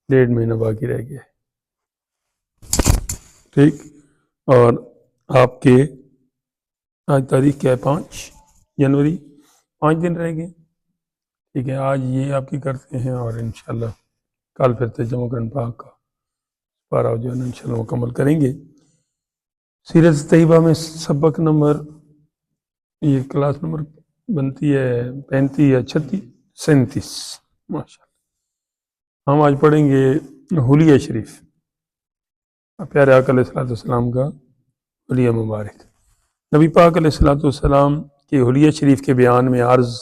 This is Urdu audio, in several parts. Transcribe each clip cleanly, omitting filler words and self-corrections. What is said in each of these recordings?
1.5 مہینہ باقی رہ گیا ہے، ٹھیک۔ اور آپ کے آج تاریخ کیا ہے؟ 5 جنوری، 5 دن رہ گئے، ٹھیک ہے۔ آج یہ آپ کی کرتے ہیں اور انشاءاللہ کل پھر ترجمہ قرآن پاک کا پارہ جو ہے نا انشاءاللہ مکمل کریں گے۔ سیرت طیبہ میں سبق نمبر، یہ کلاس نمبر بنتی ہے 35 یا 36 37، ماشاءاللہ۔ ہم آج پڑھیں گے حلیہ شریف، پیارے آقا علیہ الصلوۃ والسلام کا حلیہ مبارک۔ نبی پاک علیہ الصلوۃ والسلام کے حلیہ شریف کے بیان میں عرض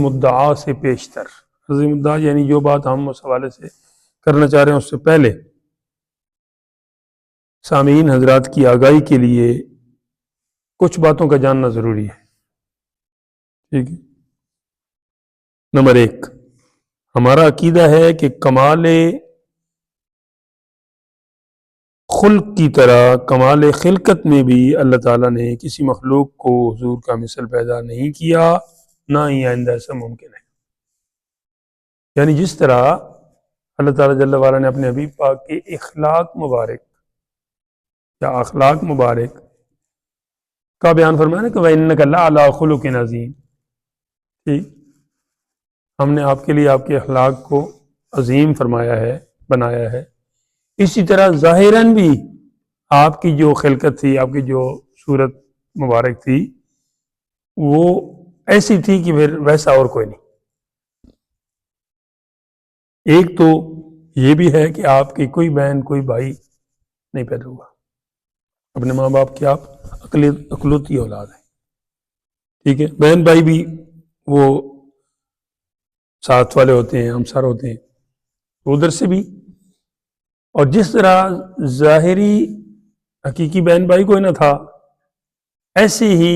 مدعا سے پیشتر، عرض مدعا یعنی جو بات ہم اس حوالے سے کرنا چاہ رہے ہیں اس سے پہلے سامعین حضرات کی آگاہی کے لیے کچھ باتوں کا جاننا ضروری ہے، ٹھیک ہے۔ نمبر 1، ہمارا عقیدہ ہے کہ کمال خلق کی طرح کمال خلقت میں بھی اللہ تعالیٰ نے کسی مخلوق کو حضور کا مثل پیدا نہیں کیا، نہ ہی آئندہ ایسا ممکن ہے۔ یعنی جس طرح اللہ تعالیٰ جل وعلا نے اپنے حبیب پاک کے اخلاق مبارک یا اخلاق مبارک کا بیان فرمایا نا کہ وَإِنَّكَ لَعَلَىٰ خُلُقٍ عَظِيمٍ، ٹھیک، ہم نے آپ کے لیے آپ کے اخلاق کو عظیم فرمایا ہے، بنایا ہے۔ اسی طرح ظاہراً بھی آپ کی جو خلقت تھی، آپ کی جو صورت مبارک تھی، وہ ایسی تھی کہ پھر ویسا اور کوئی نہیں۔ ایک تو یہ بھی ہے کہ آپ کی کوئی بہن کوئی بھائی نہیں پیدا ہوا، اپنے ماں باپ کی آپ اکلوتی اولاد ہیں، ٹھیک ہے۔ بہن بھائی بھی وہ ساتھ والے ہوتے ہیں، ہمسر ہوتے ہیں، تو ادھر سے بھی۔ اور جس طرح ظاہری حقیقی بہن بھائی کوئی نہ تھا، ایسے ہی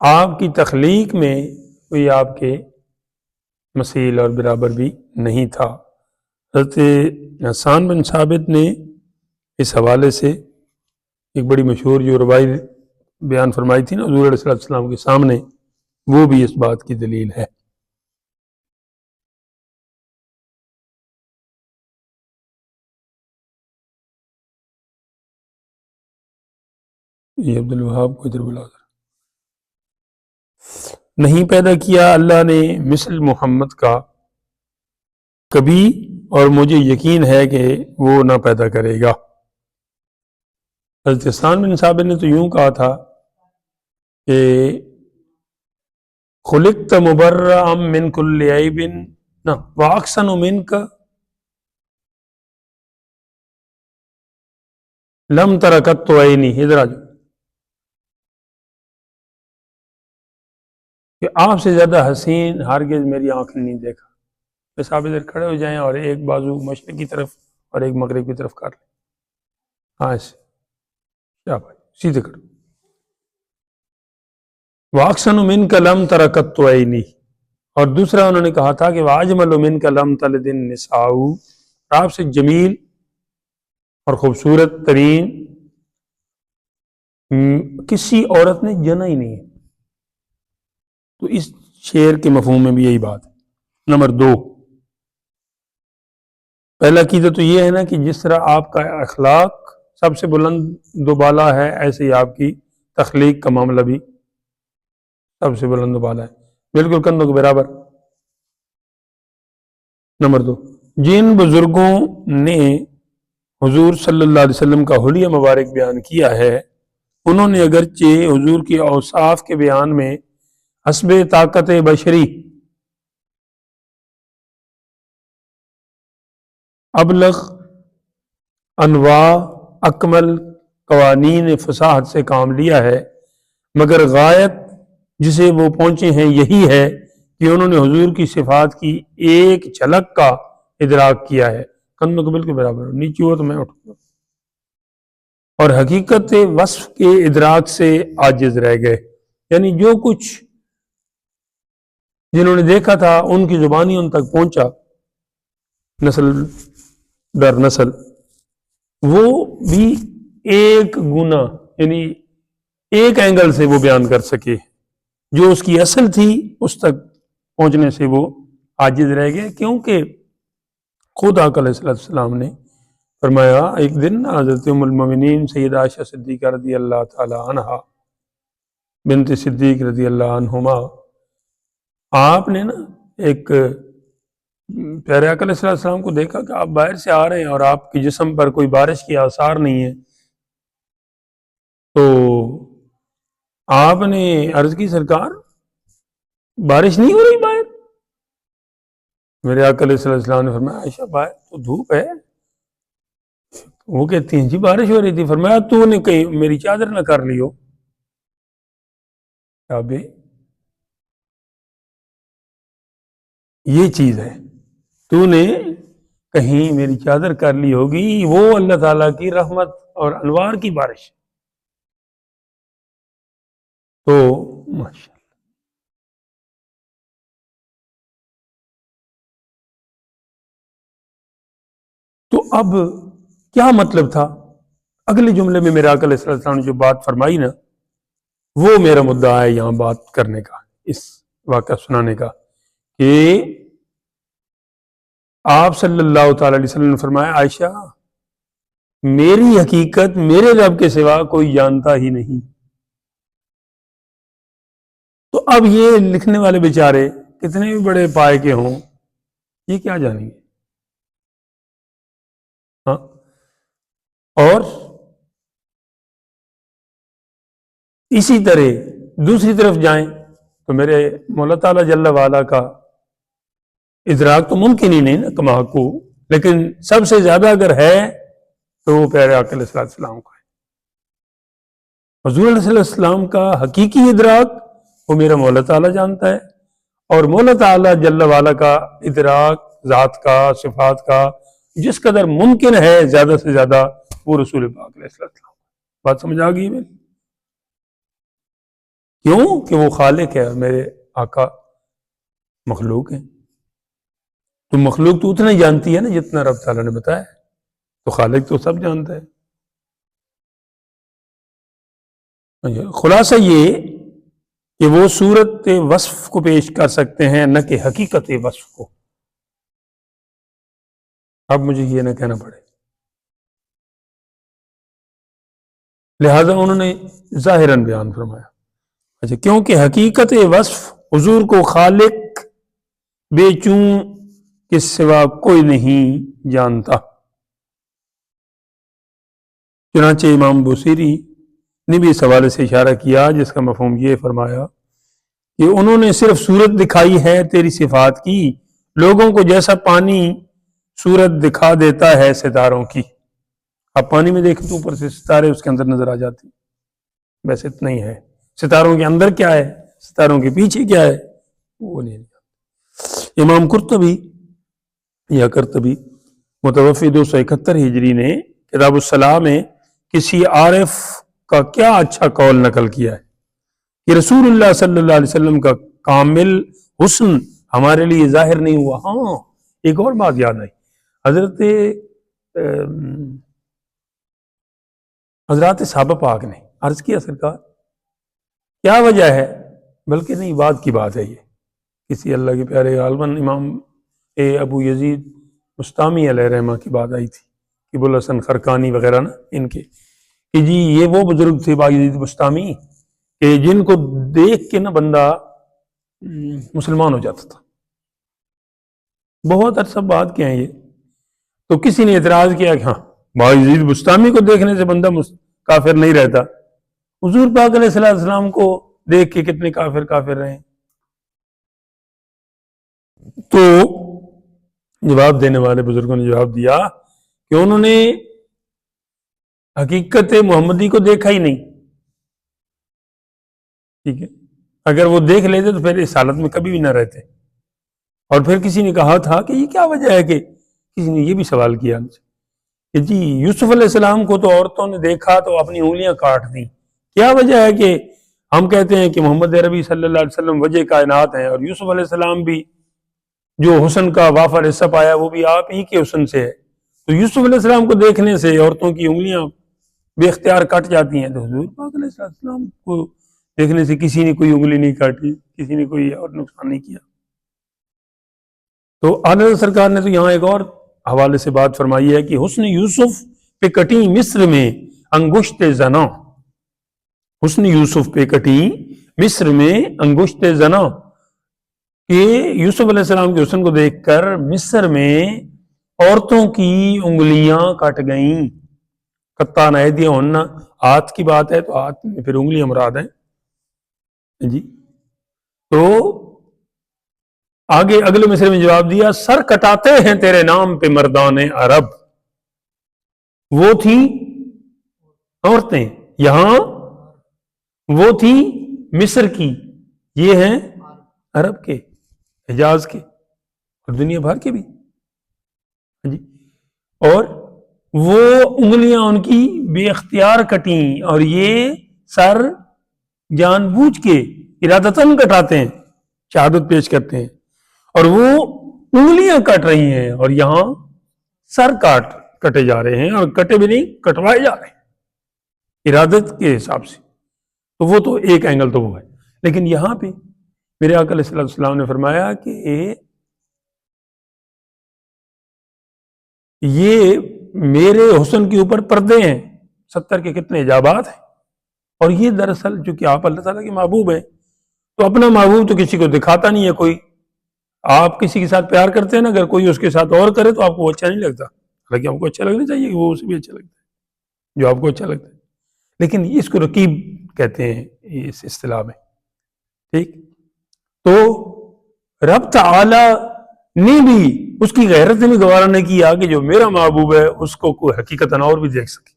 آپ کی تخلیق میں کوئی آپ کے مثیل اور برابر بھی نہیں تھا۔ حضرت حسان بن ثابت نے اس حوالے سے ایک بڑی مشہور جو روایت بیان فرمائی تھی نا حضور علیہ السلام کے سامنے، وہ بھی اس بات کی دلیل ہے۔ یہ عبدالوہاب کو ادھر بلا کر نہیں پیدا کیا اللہ نے مثل محمد کا کبھی، اور مجھے یقین ہے کہ وہ نہ پیدا کرے گا۔ حضرت حسان بن ثابت نے تو یوں کہا تھا کہ خلقت مبرأ من کل عیب واحسن منک لم تر قط عینی، ادھر آ جاؤ، کہ آپ سے زیادہ حسین ہرگز میری آنکھ نے نہیں دیکھا۔ بس آپ ادھر کھڑے ہو جائیں اور ایک بازو مشرق کی طرف اور ایک مغرب کی طرف کر لیں، ہاں ایسے کیا بھائی سیدھے کھڑے۔ وَأَحْسَنُ مِنْكَ لَمْ تَرَ قَطُّ عَيْنِي، اور دوسرا انہوں نے کہا تھا کہ وَأَجْمَلُ مِنْكَ لَمْ تَلِدِ النِّسَاءُ، آپ سے جمیل اور خوبصورت ترین کسی عورت نے جنا ہی نہیں ہے۔ تو اس شعر کے مفہوم میں بھی یہی بات ہے۔ نمبر 2، پہلا عقیدہ تو یہ ہے نا کہ جس طرح آپ کا اخلاق سب سے بلند و بالا ہے، ایسے ہی آپ کی تخلیق کا معاملہ بھی سب سے بلند و بالا ہے، بالکل کندھوں کے برابر۔ نمبر 2، جن بزرگوں نے حضور صلی اللہ علیہ وسلم کا حلیہ مبارک بیان کیا ہے، انہوں نے اگرچہ حضور کے اوصاف کے بیان میں حسب طاقت بشری ابلغ انواع اکمل قوانین فصاحت سے کام لیا ہے، مگر غایت جسے وہ پہنچے ہیں یہی ہے کہ انہوں نے حضور کی صفات کی ایک جھلک کا ادراک کیا ہے۔ کندھوں کے بالکل برابر ہو، نیچے ہو تو میں اٹھوں گا، اور حقیقت وصف کے ادراک سے عاجز رہ گئے۔ یعنی جو کچھ جنہوں نے دیکھا تھا ان کی زبانی ان تک پہنچا نسل در نسل، وہ بھی ایک گنا یعنی ایک اینگل سے وہ بیان کر سکے، جو اس کی اصل تھی اس تک پہنچنے سے وہ عاجز رہ گئے، کیونکہ خود آقا علیہ السلام نے فرمایا ایک دن حضرت ام المومنین سیدہ عائشہ صدیقہ رضی اللہ تعالی عنہا بنت صدیق رضی اللہ عنہما، آپ نے نا ایک پیارے آقا علیہ السلام کو دیکھا کہ آپ باہر سے آ رہے ہیں اور آپ کے جسم پر کوئی بارش کی آثار نہیں ہے، تو آپ نے عرض کی سرکار بارش نہیں ہو رہی باہر؟ میرے آقا علیہ السلام نے فرمایا عائشہ باہر تو دھوپ ہے۔ وہ کہتی ہیں جی بارش ہو رہی تھی۔ فرمایا تو نے کہیں میری چادر نہ کر لی ہو؟ ابھی یہ چیز ہے، تو نے کہیں میری چادر کر لی ہوگی، وہ اللہ تعالیٰ کی رحمت اور انوار کی بارش۔ تو ماشاء اللہ، تو اب کیا مطلب تھا؟ اگلے جملے میں میرے آقا علیہ السلام نے جو بات فرمائی نا، وہ میرا مدعا ہے یہاں بات کرنے کا، اس واقعہ سنانے کا، کہ آپ صلی اللہ تعالی علیہ وسلم نے فرمایا عائشہ میری حقیقت میرے رب کے سوا کوئی جانتا ہی نہیں۔ تو اب یہ لکھنے والے بیچارے کتنے بھی بڑے پائے کے ہوں، یہ کیا جانیں گے؟ ہاں، اور اسی طرح دوسری طرف جائیں تو میرے مولا تعالیٰ جل وعلا کا ادراک تو ممکن ہی نہیں نا کما کو، لیکن سب سے زیادہ اگر ہے تو وہ پیارے آقا علیہ السلام کا ہے۔ حضور علیہ السلام کا حقیقی ادراک وہ میرا مولا تعالیٰ جانتا ہے، اور مولا تعالیٰ جل وعلا کا ادراک ذات کا، صفات کا جس قدر ممکن ہے زیادہ سے زیادہ وہ رسول پاک علیہ السلام۔ بات سمجھ آ گئی میری؟ کیوں کہ وہ خالق ہے اور میرے آقا مخلوق ہیں۔ تو مخلوق تو اتنا جانتی ہے نا جتنا رب تعالیٰ نے بتایا، تو خالق تو سب جانتا ہے۔ خلاصہ یہ کہ وہ صورت وصف کو پیش کر سکتے ہیں نہ کہ حقیقت وصف کو۔ اب مجھے یہ نہ کہنا پڑے، لہذا انہوں نے ظاہراً بیان فرمایا۔ اچھا، کیونکہ حقیقت وصف حضور کو خالق بے چوں کے سوا کوئی نہیں جانتا۔ چنانچہ امام بوصیری نے بھی اس حوالے سے اشارہ کیا، جس کا مفہوم یہ فرمایا کہ انہوں نے صرف صورت دکھائی ہے تیری صفات کی، لوگوں کو جیسا پانی صورت دکھا دیتا ہے ستاروں کی۔ اب پانی میں دیکھیں تو اوپر سے ستارے اس کے اندر نظر آ جاتے ہیں، ویسے اتنا ہی ہے۔ ستاروں کے اندر کیا ہے، ستاروں کے پیچھے کیا ہے، وہ نہیں جانتے۔ امام قرطبی یا قرطبی متوفی 271 ہجری نے کتاب الصلاح میں کسی عارف کا کیا اچھا قول نقل کیا ہے کہ رسول اللہ صلی اللہ علیہ وسلم کا کامل حسن ہمارے لیے ظاہر نہیں ہوا۔ ہاں، ایک اور بات یاد آئی، حضرات صحابہ پاک نے عرض کیا سرکار کیا وجہ ہے، بلکہ نہیں بات کی بات ہے، یہ کسی اللہ کے پیارے غالباً امام ابو یزید بستامی علیہ رحمہ کی بات آئی تھی، ابو الحسن خرقانی وغیرہ نا، ان کے کہ جی یہ وہ بزرگ تھے ابو یزید بستامی کہ جن کو دیکھ کے نا بندہ مسلمان ہو جاتا تھا۔ بہت عرصہ بعد کے ہیں یہ، تو کسی نے اعتراض کیا کہ ہاں ابو یزید بستامی کو دیکھنے سے بندہ کافر نہیں رہتا، حضور پاک علیہ السلام کو دیکھ کے کتنے کافر رہے۔ تو جواب دینے والے بزرگوں نے جواب دیا کہ انہوں نے حقیقت محمدی کو دیکھا ہی نہیں، ٹھیک ہے، اگر وہ دیکھ لیتے تو پھر اس حالت میں کبھی بھی نہ رہتے۔ اور پھر کسی نے کہا تھا کہ یہ کیا وجہ ہے، کہ کسی نے یہ بھی سوال کیا کہ جی یوسف علیہ السلام کو تو عورتوں نے دیکھا تو اپنی انگلیاں کاٹ دیں، کیا وجہ ہے کہ ہم کہتے ہیں کہ محمد عربی صلی اللہ علیہ وسلم وجہ کائنات ہیں، اور یوسف علیہ السلام بھی جو حسن کا وافر حصہ پایا وہ بھی آپ ہی کے حسن سے ہے، تو یوسف علیہ السلام کو دیکھنے سے عورتوں کی انگلیاں بے اختیار کٹ جاتی ہیں، تو حضور پاک علیہ السلام کو دیکھنے سے کسی نے کوئی انگلی نہیں کاٹی، کسی نے کوئی اور نقصان نہیں کیا۔ تو اعلیٰ سرکار نے تو یہاں ایک اور حوالے سے بات فرمائی ہے کہ حسن یوسف پہ کٹی مصر میں انگشت زنا، حسن یوسف پہ کٹی مصر میں انگشت زنا، کہ یوسف علیہ السلام کے حسن کو دیکھ کر مصر میں عورتوں کی انگلیاں کٹ گئیں. قطع ایدیہ ہونا ہاتھ کی بات ہے تو ہاتھ میں پھر انگلیاں مراد ہیں جی. تو آگے اگلے مصرے میں جواب دیا، سر کٹاتے ہیں تیرے نام پہ مردان عرب. وہ تھیں عورتیں، یہاں وہ تھیں مصر کی، یہ ہیں عرب کے، حجاز کے اور دنیا بھر کے بھی جی. اور وہ انگلیاں ان کی بے اختیار کٹیں، اور یہ سر جان بوجھ کے ارادتاً کٹاتے ہیں، شہادت پیش کرتے ہیں، اور وہ انگلیاں کٹ رہی ہیں، اور یہاں سر کٹے جا رہے ہیں، اور کٹے بھی نہیں کٹوائے جا رہے ہیں ارادت کے حساب سے. تو وہ تو ایک اینگل تو وہ ہے. لیکن یہاں پہ میرے آقا علیہ السلام نے فرمایا کہ یہ میرے حسن کے اوپر پردے ہیں، 70 کے کتنے حجابات ہیں، اور یہ دراصل چونکہ آپ اللہ تعالیٰ کے محبوب ہیں تو اپنا محبوب تو کسی کو دکھاتا نہیں ہے. کوئی آپ کسی کے ساتھ پیار کرتے ہیں نا، اگر کوئی اس کے ساتھ اور کرے تو آپ کو اچھا نہیں لگتا، حالانکہ آپ کو اچھا لگنا چاہیے کہ وہ اسے بھی اچھا لگتا ہے جو آپ کو اچھا لگتا ہے. لیکن اس کو رقیب کہتے ہیں اس اصطلاح میں. ٹھیک، تو رب تعالی نے بھی اس کی غیرت نے بھی گوارا نہیں کیا کہ جو میرا محبوب ہے اس کو کوئی حقیقتاً اور بھی دیکھ سکے،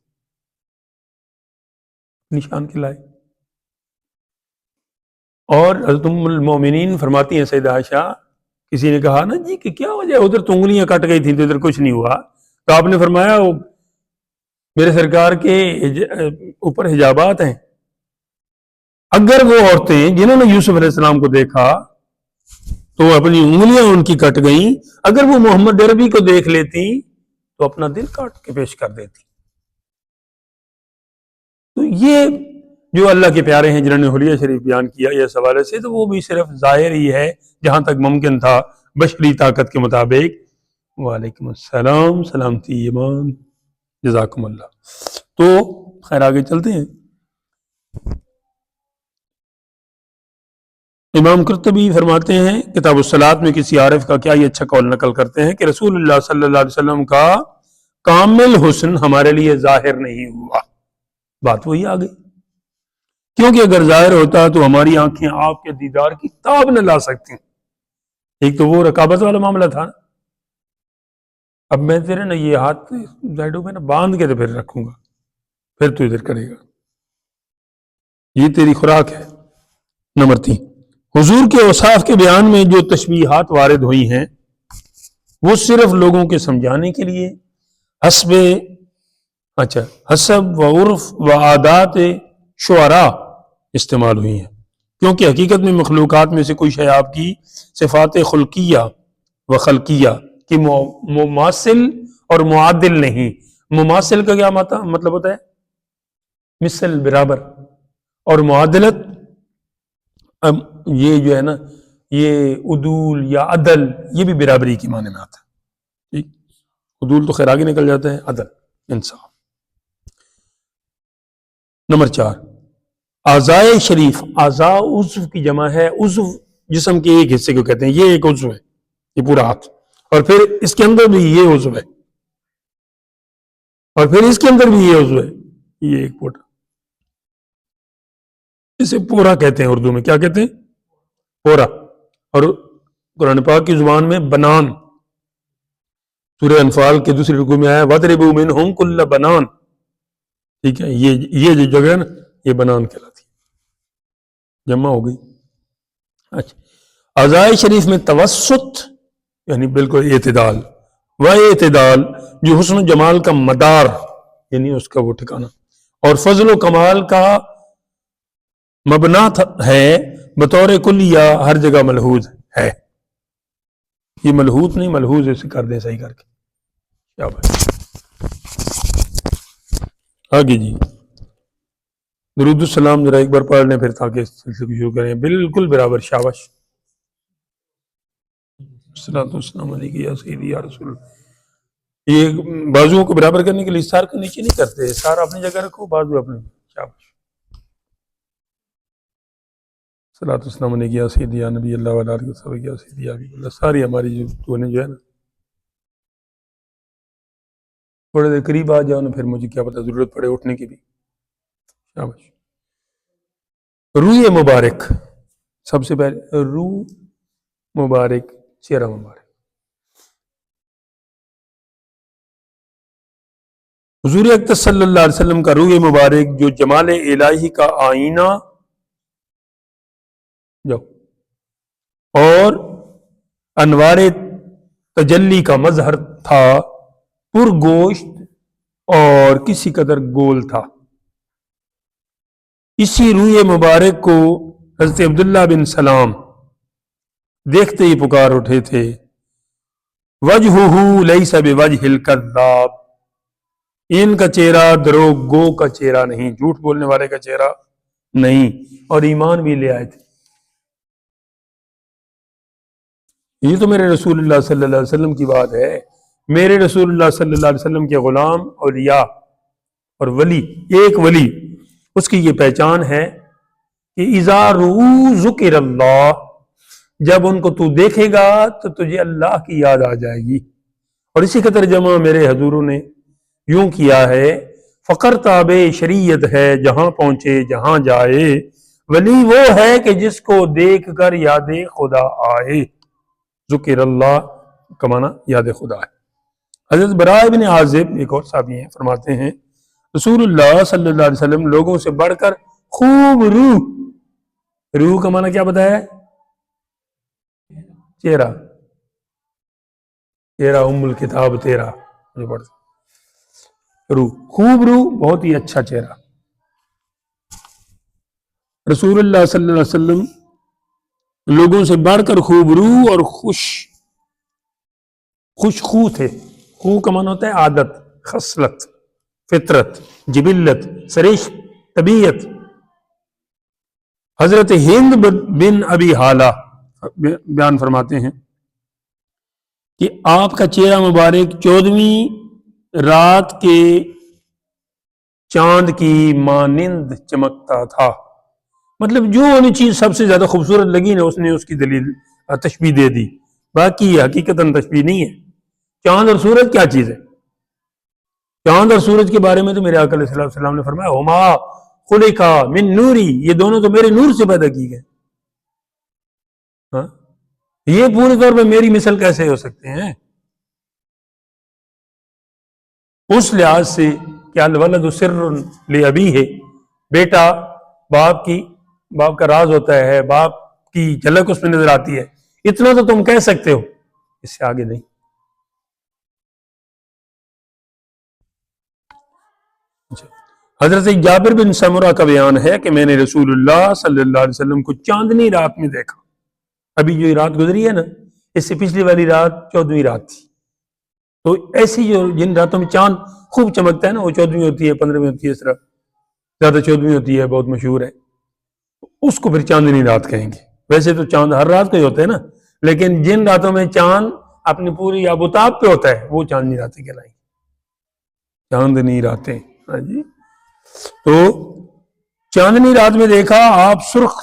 نشان کے لائے. اور حضرت ام المومنین فرماتی ہیں سیدہ عائشہ، کسی نے کہا نا جی کہ کیا وجہ ہے، ادھر تو انگلیاں کٹ گئی تھیں تو ادھر کچھ نہیں ہوا. تو آپ نے فرمایا وہ میرے سرکار کے اوپر حجابات ہیں. اگر وہ عورتیں جنہوں نے یوسف علیہ السلام کو دیکھا تو اپنی انگلیاں ان کی کٹ گئیں، اگر وہ محمد عربی کو دیکھ لیتی تو اپنا دل کاٹ کے پیش کر دیتی. تو یہ جو اللہ کے پیارے ہیں جنہوں نے حلیہ شریف بیان کیا اس حوالے سے، تو وہ بھی صرف ظاہر ہی ہے جہاں تک ممکن تھا بشری طاقت کے مطابق. وعلیکم السلام، سلامتی ایمان، جزاکم اللہ. تو خیر آگے چلتے ہیں. امام قرطبی فرماتے ہیں کتاب الصلاۃ میں کسی عارف کا کیا یہ اچھا قول نقل کرتے ہیں کہ رسول اللہ صلی اللہ علیہ وسلم کا کامل حسن ہمارے لیے ظاہر نہیں ہوا. بات وہی آ گئی، کیونکہ اگر ظاہر ہوتا تو ہماری آنکھیں آپ کے دیدار کی تاب نہ لا سکتی. ایک تو وہ رقابت والا معاملہ تھا، اب میں تیرے نا یہ ہاتھ سائڈوں پہ نا باندھ کے تو پھر رکھوں گا، پھر تو ادھر کرے گا، یہ تیری خوراک ہے. نمبر 3، حضور کے اوصاف کے بیان میں جو تشبیہات وارد ہوئی ہیں وہ صرف لوگوں کے سمجھانے کے لیے حسب و عرف و عادات شعراء استعمال ہوئی ہیں، کیونکہ حقیقت میں مخلوقات میں سے کوئی شے آپ کی صفات خلقیہ و خلقیہ کی مماثل اور معادل نہیں. مماثل کا کیا مطلب ہوتا ہے؟ مثل، برابر، اور معادلت یہ جو ہے نا یہ عدول یا عدل، یہ بھی برابری کے معنی میں آتا ہے. ٹھیک، عدول تو خیر آگے نکل جاتا ہے، عدل انصاف. نمبر 4، اعضائے شریف. اعضاء عضو کی جمع ہے، عضو جسم کے ایک حصے کو کہتے ہیں، یہ ایک عضو ہے، یہ پورا ہاتھ، اور پھر اس کے اندر بھی یہ عضو ہے، اور پھر اس کے اندر بھی یہ عضو ہے، یہ ایک پوٹا، اسے پورا کہتے ہیں اردو میں. کیا کہتے ہیں؟ پورا. اور قرآن پاک کی زبان میں بنان، سورہ انفال کے دوسری رکوع میں آیا وَضْرِبُوا مِنْهُمْ كُلَّ بَنَان. ٹھیک ہے، یہ جو جگہ ہے نا یہ بنان کہلاتی ہے، جمع ہو گئی. اچھا، اعضائے شریف میں توسط یعنی بالکل اعتدال، و اعتدال جو حسن و جمال کا مدار یعنی اس کا وہ ٹھکانہ اور فضل و کمال کا مبنا ہے، بطور کلیہ ہر جگہ ملحوظ ہے. یہ ملحوظ نہیں، ملحوظ اسے کر دیں صحیح کر کے. کیا بات آگے جی. درود السلام ذرا ایک بار پڑھ لیں پھر تاکہ اس سلسلے کو شروع کریں. بالکل برابر، شاباش. الصلاۃ والسلام علیک یا سیدی یا رسول اللہ۔ یہ بازوؤں کو برابر کرنے کے لیے سار کو نیچے نہیں کرتے، سار اپنی جگہ رکھو، بازو اپنے۔ شاباش۔ الصلاۃ والسلام علیک یا سیدی یا نبی اللہ وعلی آلہ وصحبہ یا سیدی یا حبیب اللہ۔ ساری ہماری جو ہے نا، تھوڑے دیر قریب آ جاؤ نا، پھر مجھے کیا پتہ ضرورت پڑے اٹھنے کی بھی۔ شاباش۔ روح مبارک، سب سے پہلے روح مبارک، چہرہ مبارک۔ حضور اکرم صلی اللہ علیہ وسلم کا روح مبارک جو جمال الہی کا آئینہ اور انوار تجلی کا مظہر تھا، پرگوشت اور کسی قدر گول تھا۔ اسی روح مبارک کو حضرت عبداللہ بن سلام دیکھتے ہی پکار اٹھے تھے، وجہہ لیس بوجہ الکذاب، ان کا چہرہ دروغ گو کا چہرہ نہیں، جھوٹ بولنے والے کا چہرہ نہیں، اور ایمان بھی لے آئے تھے۔ یہ تو میرے رسول اللہ صلی اللہ علیہ وسلم کی بات ہے۔ میرے رسول اللہ صلی اللہ علیہ وسلم کے غلام اولیاء اور ولی، ایک ولی اس کی یہ پہچان ہے کہ اذا رؤوا ذکر اللہ، جب ان کو تو دیکھے گا تو تجھے اللہ کی یاد آ جائے گی۔ اور اسی کا ترجمہ میرے حضوروں نے یوں کیا ہے، فقر تاب شریعت ہے جہاں پہنچے جہاں جائے، ولی وہ ہے کہ جس کو دیکھ کر یاد خدا آئے۔ ذکر اللہ کا معنی یاد خدا ہے۔ حضرت براء بن عازب ایک اور صحابی ہیں، فرماتے ہیں رسول اللہ صلی اللہ علیہ وسلم لوگوں سے بڑھ کر خوب روح کا معنی کیا بتایا ہے؟ چہرہ ام الکتاب تیرا، روح، خوب روح، بہت ہی اچھا چہرہ۔ رسول اللہ صلی اللہ علیہ وسلم لوگوں سے بڑھ کر خوب روح اور خوش خو تھے۔ خو کا معنی ہوتا ہے عادت، خصلت، فطرت، جبلت، سرشت، طبیعت۔ حضرت ہند بن ابی حالہ بیان فرماتے ہیں کہ آپ کا چہرہ مبارک 14ویں رات کے چاند کی مانند چمکتا تھا۔ مطلب جو ہمیں چیز سب سے زیادہ خوبصورت لگی نا، اس نے اس کی دلیل تشبیہ دے دی، باقی یہ حقیقتاً تشبیہ نہیں ہے۔ چاند اور سورج کیا چیز ہے؟ چاند اور سورج کے بارے میں تو میرے آقا علیہ السلام نے فرمایا ہما خلقا من نوری، یہ دونوں تو میرے نور سے پیدا کی گئے۔ ہاں، یہ پورے طور پہ میری مثل کیسے ہو سکتے ہیں؟ اس لحاظ سے کہ الولد سر لابیہ ہے، بیٹا باپ کا راز ہوتا ہے، باپ کی جھلک اس میں نظر آتی ہے، اتنا تو تم کہہ سکتے ہو، اس سے آگے نہیں۔ حضرت جابر بن سمرہ کا بیان ہے کہ میں نے رسول اللہ صلی اللہ علیہ وسلم کو چاندنی رات میں دیکھا۔ ابھی جو رات گزری ہے نا، اس سے پچھلی والی رات 14ویں رات تھی۔ تو ایسی جو جن راتوں میں چاند خوب چمکتا ہے نا، وہ 14ویں ہوتی ہے، 15ویں ہوتی ہے، اس طرح زیادہ 14ویں ہوتی ہے، بہت مشہور ہے، اس کو پھر چاندنی رات کہیں گے۔ ویسے تو چاند ہر رات کو ہی ہوتا ہے نا، لیکن جن راتوں میں چاند اپنی پوری آبوتاب پہ ہوتا ہے وہ چاندنی راتیں کہلائیں گی، چاندنی راتیں۔ ہاں جی، تو چاندنی رات میں دیکھا آپ سرخ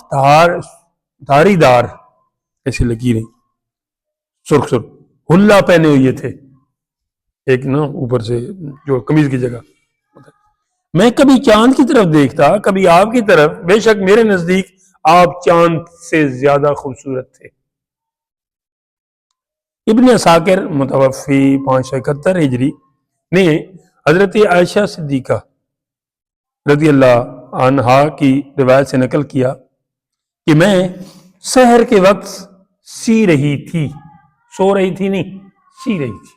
دھاری دار ایسی لکیریں، سرخ حلہ پہنے ہوئے تھے، ایک نا اوپر سے جو قمیض کی جگہ۔ میں کبھی چاند کی طرف دیکھتا، کبھی آپ کی طرف، بے شک میرے نزدیک آپ چاند سے زیادہ خوبصورت تھے۔ ابن عساکر متوفی 571 ہجری نے حضرت عائشہ صدیقہ رضی اللہ عنہا کی روایت سے نقل کیا کہ میں سحر کے وقت سی رہی تھی، سو رہی تھی نہیں، سی رہی تھی،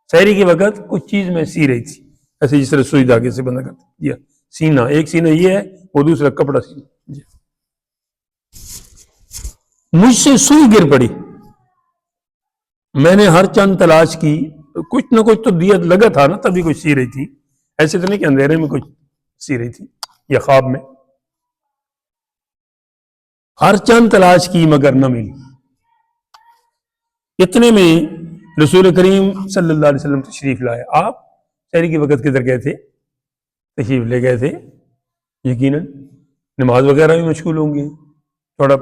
سحری کے وقت کچھ چیز میں سی رہی تھی، ایسے جس طرح سوئی دھاگے سے بندہ کرتا ہے، سینا، ایک سینہ یہ ہے، وہ دوسرا کپڑا سینا۔ مجھ سے سوئی گر پڑی، میں نے ہر چند تلاش کی، کچھ نہ کچھ تو دیت لگا تھا نا، تبھی کچھ سی رہی تھی، ایسے تو نہیں کہ اندھیرے میں کچھ سی رہی تھی یا خواب میں۔ ہر چند تلاش کی مگر نہ ملی۔ اتنے میں رسول کریم صلی اللہ علیہ وسلم تشریف لائے. آپ سحری کے وقت کدھر گئے تھے؟ تشریف لے گئے تھے یقیناً نماز وغیرہ میں مشغول ہوں گے, تھوڑا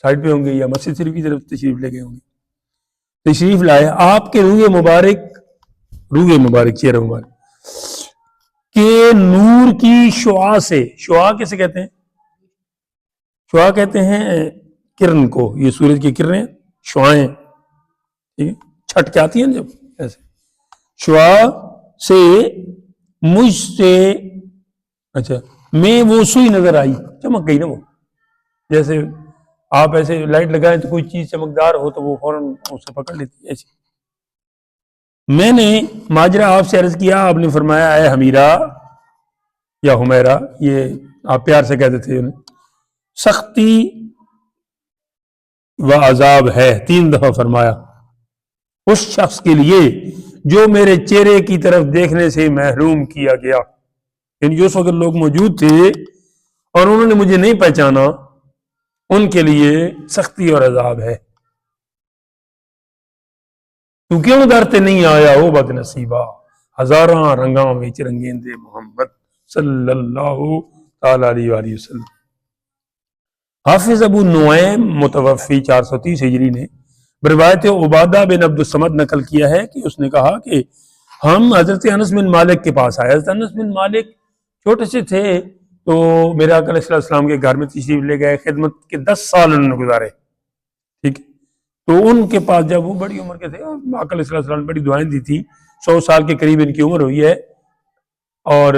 سائڈ پہ ہوں گے, یا مسجد شریف کی طرف تشریف لے گئے ہوں گے. تشریف لائے, آپ کے روح مبارک چہرہ مبارک کے نور کی شعاع سے, شعاع کیسے کہتے ہیں؟ شعاع کہتے ہیں کرن کو, یہ سورج کی کرنیں شعائیں, ٹھیک ہے, چھٹ کے آتی ہیں جب ایسے شعاع سے مجھ سے اچھا میں وہ سوئی نظر آئی, چمک گئی نا وہ, جیسے آپ ایسے لائٹ لگائیں تو کوئی چیز چمکدار ہو تو وہ فوراً اسے پکڑ لیتی ہے ایسی. میں نے ماجرا آپ سے عرض کیا, آپ نے فرمایا اے حمیرہ یا حمیرہ, یہ آپ پیار سے کہتے تھے انہیں, سختی و عذاب ہے, 3 دفعہ فرمایا اس شخص کے لیے جو میرے چہرے کی طرف دیکھنے سے محروم کیا گیا. یعنی جو اس وقت لوگ موجود تھے اور انہوں نے مجھے نہیں پہچانا, ان کے لیے سختی اور عذاب ہے. تو کیوں درتے نہیں آیا ہو بد نصیبہ, ہزاراں رنگاں وچ رنگیندے محمد صلی اللہ تعالی علیہ وآلہ وسلم. حافظ ابو نعیم متوفی 430 ہجری نے روایت عبادہ بن عبد الصمد نقل کیا ہے کہ اس نے کہا کہ ہم حضرت انس بن مالک کے پاس آئے. حضرت انس بن مالک چھوٹے سے تھے تو میرے آقا علیہ السلام کے گھر میں تشریف لے گئے, خدمت کے 10 سال انہوں نے گزارے, ٹھیک ہے. تو ان کے پاس جب وہ بڑی عمر کے تھے, آقا علیہ السلام نے بڑی دعائیں دی تھی, 100 سال کے قریب ان کی عمر ہوئی ہے, اور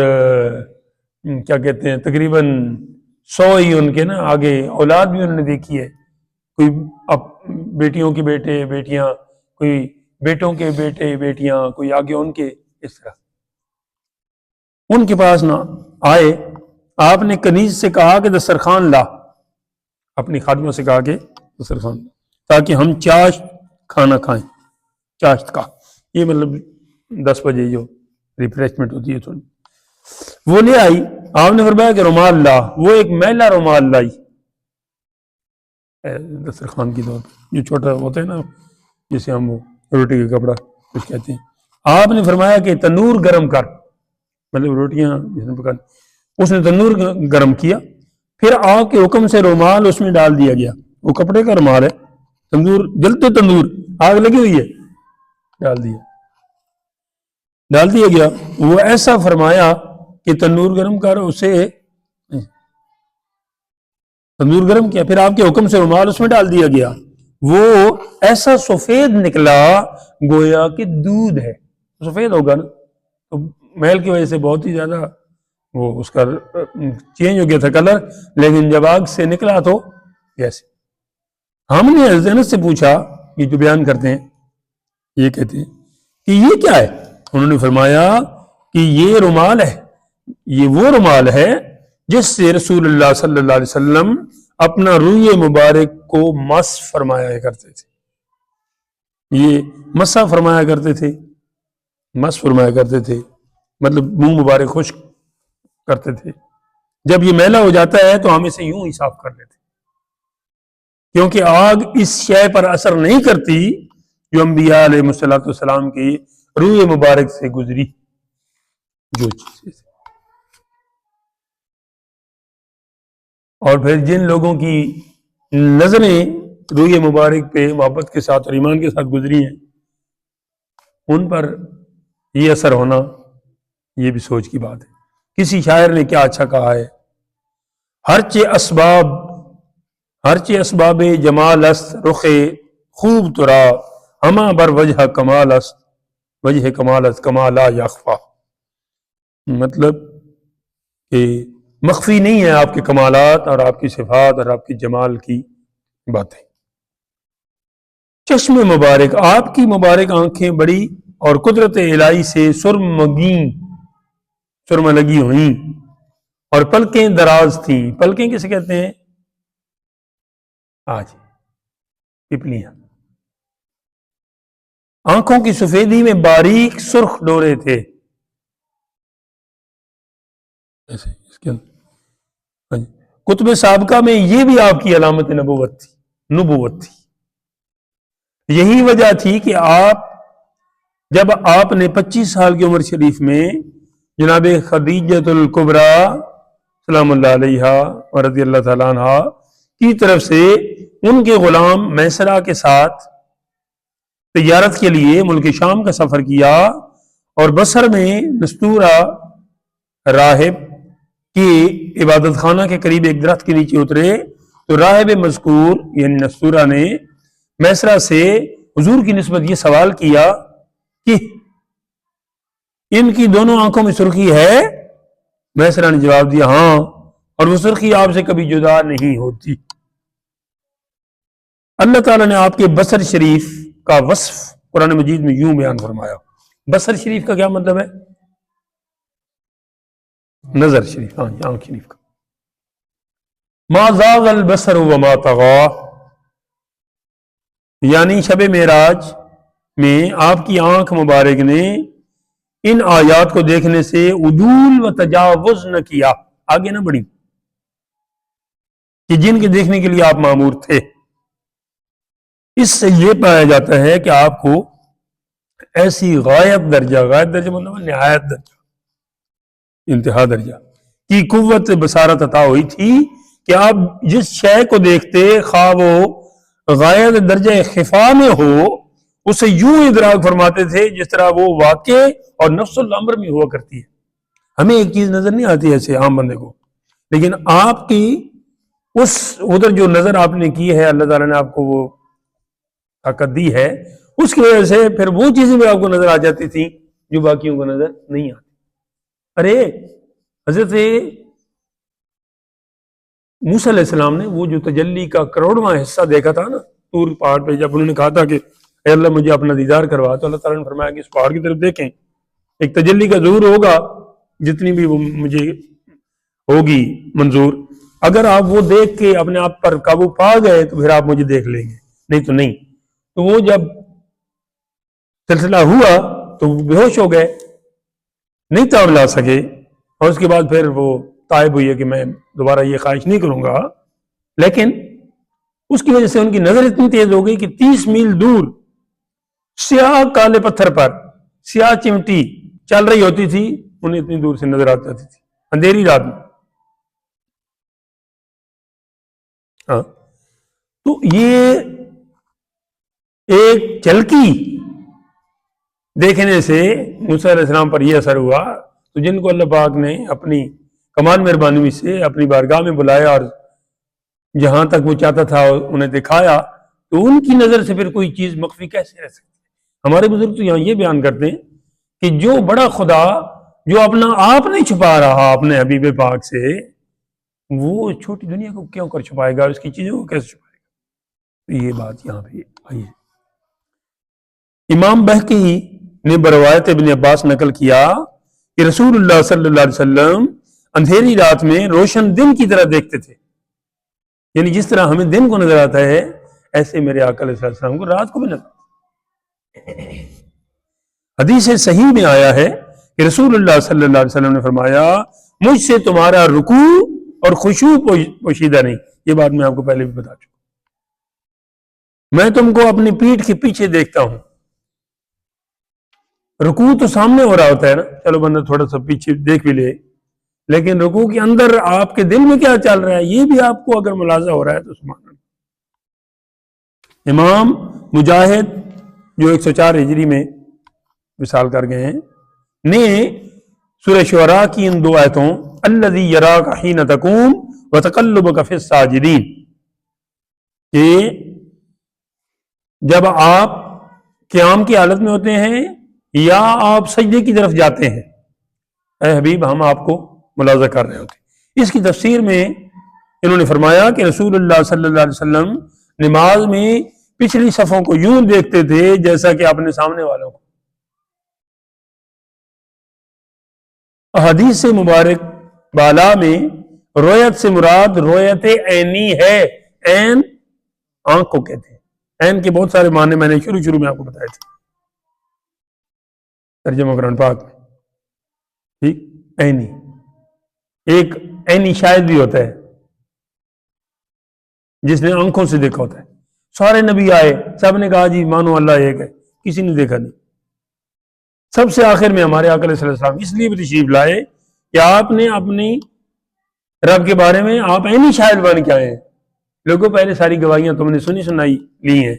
کیا کہتے ہیں تقریباً 100 ہی ان کے نا آگے اولاد بھی انہوں نے دیکھی ہے, کوئی بیٹیوں کے بیٹے بیٹیاں, کوئی بیٹوں کے بیٹے بیٹیاں, کوئی آگے ان کے, اس طرح. ان کے پاس نہ آئے, آپ نے کنیز سے کہا کہ دسترخوان لا, اپنی خادموں سے کہا کہ دسترخوان لا تاکہ ہم چاشت کھانا کھائیں. چاشت کا یہ مطلب 10 بجے جو ریفریشمنٹ ہوتی ہے تھوڑی, وہ لے آئی. آپ نے فرمایا کہ رومال لا, وہ ایک میلا رومال لائی دسترخوان کی طور پہ, جو چھوٹا ہوتا ہے نا جسے ہم وہ روٹی کا کپڑا کچھ کہتے ہیں. آپ نے فرمایا کہ تنور گرم کر, مطلب روٹیاں جس نے پکانی, اس نے تنور گرم کیا, پھر آگ کے حکم سے رومال اس میں ڈال دیا گیا. وہ کپڑے کا رومال ہے, تندور جلتے تندور آگ لگی ہوئی ہے, ڈال دیا گیا. وہ ایسا فرمایا کہ تندور گرم کر, اسے تندور گرم کیا, پھر آپ کے حکم سے رومال اس میں ڈال دیا گیا. وہ ایسا سفید نکلا گویا کہ دودھ ہے. سفید ہوگا نا تو محل کی وجہ سے بہت ہی زیادہ وہ اس کا چینج ہو گیا تھا کلر, لیکن جب آگ سے نکلا تو ایسے. ہم نے حضرت انس سے پوچھا, یہ جو بیان کرتے ہیں یہ کہتے ہیں کہ یہ کیا ہے؟ انہوں نے فرمایا کہ یہ رومال ہے, یہ وہ رومال ہے جس سے رسول اللہ صلی اللہ علیہ وسلم اپنا روئے مبارک کو مس فرمایا کرتے تھے. یہ مسا فرمایا کرتے تھے, مس فرمایا کرتے تھے, مطلب منہ مبارک خشک کرتے تھے. جب یہ میلا ہو جاتا ہے تو ہم اسے یوں ہی صاف کر لیتے, کیونکہ آگ اس شے پر اثر نہیں کرتی جو انبیاء علیہ السلام کی روئے مبارک سے گزری جو چیز. اور پھر جن لوگوں کی نظریں روئے مبارک پہ محبت کے ساتھ اور ایمان کے ساتھ گزری ہیں, ان پر یہ اثر ہونا یہ بھی سوچ کی بات ہے. کسی شاعر نے کیا اچھا کہا ہے, ہرچے اسباب جمال است رخ خوب ترا, ہما بر وجہ کمال است وجہ کمال است کمالا یخفا. مطلب کہ مخفی نہیں ہے آپ کے کمالات اور آپ کی صفات اور آپ کی جمال کی باتیں. چشم مبارک, آپ کی مبارک آنکھیں بڑی اور قدرت الہی سے سرم لگی ہوئیں, اور پلکیں دراز تھیں. پلکیں کسے کہتے ہیں؟ آج پپلیاں. آنکھوں کی سفیدی میں باریک سرخ ڈورے تھے ایسے اس کے اندر. کتب سابقہ میں یہ بھی آپ کی علامت نبوت تھی. یہی وجہ تھی کہ جب آپ نے 25 سال کی عمر شریف میں جناب خدیجۃ الکبریٰ سلام اللہ علیہ و رضی اللہ تعالیٰ عنہ کی طرف سے ان کے غلام میسرہ کے ساتھ تجارت کے لیے ملک شام کا سفر کیا اور بصر میں نستورہ راہب کی عبادت خانہ کے قریب ایک درخت کے نیچے اترے تو راہب مذکور یعنی نستورہ نے میسرہ سے حضور کی نسبت یہ سوال کیا کہ ان کی دونوں آنکھوں میں سرخی ہے؟ میسرہ نے جواب دیا ہاں، اور وہ سرخی آپ سے کبھی جدا نہیں ہوتی۔ اللہ تعالیٰ نے آپ کے بصر شریف کا وصف قرآن مجید میں یوں بیان فرمایا۔ بصر شریف کا کیا مطلب ہے؟ نظر شریف، ہاں آنکھ شریف کا۔ ما زاغ البصر وما طغى، یعنی شب معراج میں آپ کی آنکھ مبارک نے ان آیات کو دیکھنے سے عدول و تجاوز نہ کیا، آگے نہ بڑھی، کہ جن کے دیکھنے کے لیے آپ مامور تھے۔ اس سے یہ پایا جاتا ہے کہ آپ کو ایسی غائب درجہ مطلب نہایت درجہ، انتہا درجہ کی قوت بصارت عطا ہوئی تھی کہ آپ جس شے کو دیکھتے خواہ وہ غائب درجہ خفا میں ہو، اسے یوں ادراک فرماتے تھے جس طرح وہ واقع اور نفس الامر میں ہوا کرتی ہے۔ ہمیں ایک چیز نظر نہیں آتی ایسے عام بندے کو، لیکن آپ کی اس ادھر جو نظر آپ نے کی ہے، اللہ تعالیٰ نے آپ کو وہ طاقت دی ہے، اس کی وجہ سے پھر وہ چیزیں بھی آپ کو نظر آ جاتی تھیں جو باقیوں کو نظر نہیں آتی۔ ارے حضرت موسیٰ علیہ السلام نے وہ جو تجلی کا کروڑواں حصہ دیکھا تھا نا طور پہاڑ پہ، جب انہوں نے کہا تھا کہ اے اللہ مجھے اپنا دیدار کروا، تو اللہ تعالیٰ نے فرمایا کہ اس پہاڑ کی طرف دیکھیں، ایک تجلی کا ظہور ہوگا، جتنی بھی وہ مجھے ہوگی منظور، اگر آپ وہ دیکھ کے اپنے آپ پر قابو پا گئے تو پھر آپ مجھے دیکھ لیں گے، نہیں تو نہیں۔ تو وہ جب سلسلہ ہوا تو وہ بے ہوش ہو گئے، نہیں تاب لا سکے، اور اس کے بعد پھر وہ طائب ہوئی ہے کہ میں دوبارہ یہ خواہش نہیں کروں گا، لیکن اس کی وجہ سے ان کی نظر اتنی تیز ہو گئی کہ 30 میل دور سیاہ کالے پتھر پر سیاہ چمٹی چل رہی ہوتی تھی، انہیں اتنی دور سے نظر آتی تھی اندھیری رات میں۔ ہاں، تو یہ ایک جھلکی دیکھنے سے موسیٰ علیہ السلام پر یہ اثر ہوا، تو جن کو اللہ پاک نے اپنی کمال مہربانی سے اپنی بارگاہ میں بلایا اور جہاں تک وہ چاہتا تھا انہیں دکھایا، تو ان کی نظر سے پھر کوئی چیز مخفی کیسے رہ سکتی ہے؟ ہمارے بزرگ تو یہاں یہ بیان کرتے ہیں کہ جو بڑا خدا جو اپنا آپ نہیں چھپا رہا اپنے حبیب پاک سے، وہ چھوٹی دنیا کو کیوں کر چھپائے گا، اس کی چیزوں کو کیسے چھپائے گا؟ یہ بات یہاں پہ آئی ہے۔ امام بہقی نے بروایت ابن عباس نقل کیا کہ رسول اللہ صلی اللہ علیہ وسلم اندھیری رات میں روشن دن کی طرح دیکھتے تھے، یعنی جس طرح ہمیں دن کو نظر آتا ہے ایسے میرے آقا علیہ السلام کو رات کو بھی نظر آتا ہے۔ حدیث صحیح میں آیا ہے کہ رسول اللہ صلی اللہ علیہ وسلم نے فرمایا مجھ سے تمہارا رکوع اور خشوع پوشیدہ نہیں۔ یہ بات میں آپ کو پہلے بھی بتا چکا، میں تم کو اپنی پیٹھ کے پیچھے دیکھتا ہوں۔ رکوع تو سامنے ہو رہا ہوتا ہے نا، چلو بندہ تھوڑا سا پیچھے دیکھ بھی لے، لیکن رکوع کے اندر آپ کے دل میں کیا چل رہا ہے یہ بھی آپ کو اگر ملاحظہ ہو رہا ہے تو سبحان اللہ۔ امام مجاہد جو 104 ہجری میں وصال کر گئے ہیں نے سورہ شعراء کی ان 2 آیتوں الذی یراک حین تقوم وتقلبک فی الساجدین، کہ جب آپ قیام کی حالت میں ہوتے ہیں یا آپ سجدے کی طرف جاتے ہیں، اے حبیب ہم آپ کو ملاحظہ کر رہے ہوتے ہیں۔ اس کی تفسیر میں انہوں نے فرمایا کہ رسول اللہ صلی اللہ علیہ وسلم نماز میں پچھلی صفوں کو یوں دیکھتے تھے جیسا کہ اپنے سامنے والوں کو۔ احادیث مبارک بالا میں رویت سے مراد رویت عینی ہے، عین آنکھ کو کہتے ہیں۔ عین کے بہت سارے معنی میں نے شروع میں آپ کو بتائے تھے ترجمہ قرآن پاک میں، ٹھیک۔ عینی ایک عینی شاہد بھی ہوتا ہے جس نے آنکھوں سے دیکھا ہوتا ہے۔ سارے نبی آئے، سب نے کہا جی مانو اللہ ایک ہے، کسی نے دیکھا نہیں۔ سب سے آخر میں ہمارے آقا علیہ السلام اس لیے بھی تشریف لائے کہ آپ نے اپنی رب کے بارے میں آپ عینی شاہد بن کے آئے ہیں۔ لوگوں پہلے ساری گواہیاں تم نے سنی سنائی لی ہیں،